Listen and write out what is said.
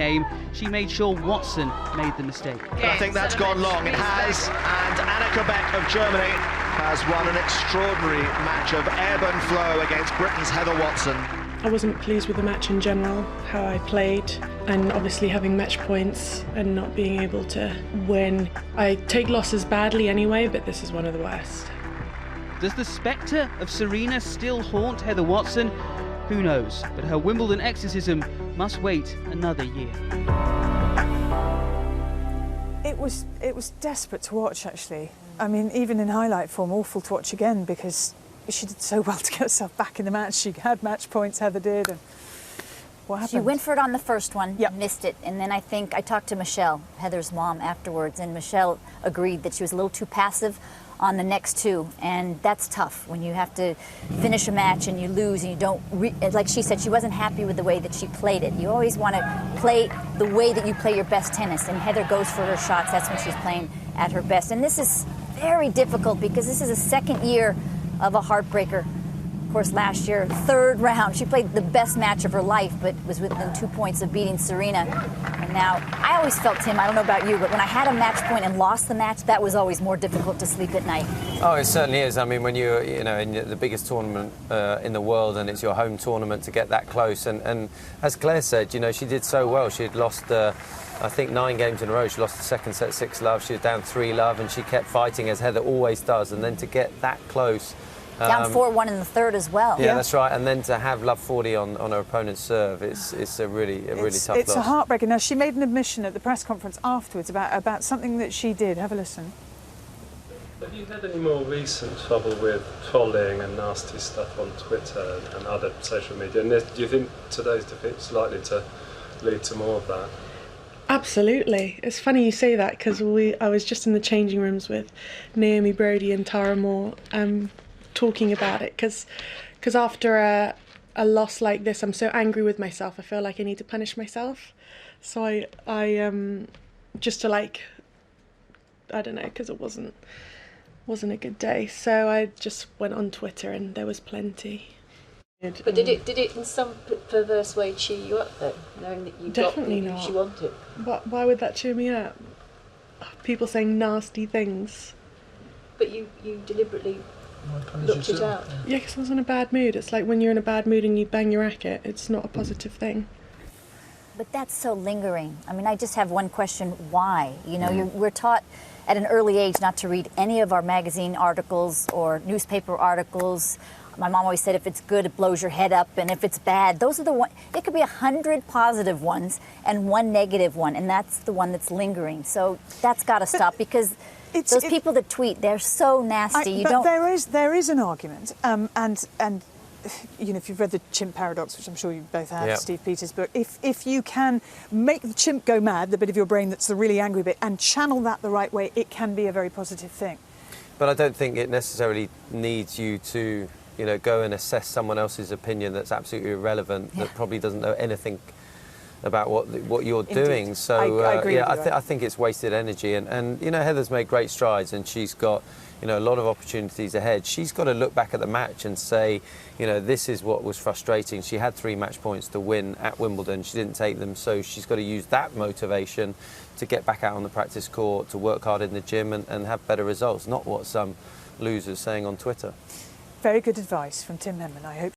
came, she made sure Watson made the mistake. I think that's gone long. It has, and Annika Beck of Germany has won an extraordinary match of ebb and flow against Britain's Heather Watson. I wasn't pleased with the match in general, how I played, and obviously having match points and not being able to win. I take losses badly anyway, but this is one of the worst. Does the spectre of Serena still haunt Heather Watson? Who knows, but her Wimbledon exorcism must wait another year. It was desperate to watch, actually. I mean, even in highlight form, awful to watch again, because she did so well to get herself back in the match. She had match points, Heather did, and what happened? She went for it on the first one, yep. Missed it, and then I think I talked to Michelle, Heather's mom, afterwards, and Michelle agreed that she was a little too passive on the next two, and that's tough when you have to finish a match and you lose and you don't, like she said, she wasn't happy with the way that she played it. You always want to play the way that you play your best tennis, and Heather goes for her shots. That's when she's playing at her best, and this is very difficult because this is a second year of a heartbreaker. Of course, last year, third round, she played the best match of her life, but was within 2 points of beating Serena. And now, I always felt, Tim, I don't know about you, but when I had a match point and lost the match, that was always more difficult to sleep at night. Oh, it certainly is. I mean, when you're, in the biggest tournament in the world, and it's your home tournament, to get that close. And as Claire said, she did so well. She had lost, I think, 9 games in a row. She lost the second set 6-love. She was down 3-love, and she kept fighting, as Heather always does. And then to get that close. Down 4-1 in the third as well. Yeah, that's right. And then to have love 40 on her opponent's serve, it's a really tough loss. It's a heartbreaker. Now, she made an admission at the press conference afterwards about something that she did. Have a listen. Have you had any more recent trouble with trolling and nasty stuff on Twitter and other social media? And do you think today's defeat's likely to lead to more of that? Absolutely. It's funny you say that, because I was just in the changing rooms with Naomi Brody and Tara Moore, talking about it, because after a loss like this, I'm so angry with myself. I feel like I need to punish myself. So I just to, like, I don't know, because it wasn't a good day. So I just went on Twitter, and there was plenty. But did it in some perverse way cheer you up though, knowing that you Definitely got not. she wanted? Why would that cheer me up? People saying nasty things. But you deliberately looked it out. Yeah, because I was in a bad mood. It's like when you're in a bad mood and you bang your racket, it's not a positive thing. But that's so lingering. I mean, I just have one question: why? We're taught at an early age not to read any of our magazine articles or newspaper articles. My mom always said, if it's good, it blows your head up, and if it's bad, those are the ones. It could be 100 positive ones and 1 negative one, and that's the one that's lingering. So that's got to stop, because those people that tweet, they're so nasty. There is an argument, and if you've read The Chimp Paradox, which I'm sure you both have, Steve Peters' book, if you can make the chimp go mad, the bit of your brain that's the really angry bit, and channel that the right way, it can be a very positive thing. But I don't think it necessarily needs you to, go and assess someone else's opinion that's absolutely irrelevant, that probably doesn't know anything about what you're doing. So I agree with you. I think it's wasted energy. And Heather's made great strides, and she's got a lot of opportunities ahead. She's got to look back at the match and say, this is what was frustrating. She had 3 match points to win at Wimbledon. She didn't take them, so she's got to use that motivation to get back out on the practice court, to work hard in the gym and have better results, not what some losers saying on Twitter. Very good advice from Tim Henman. I hope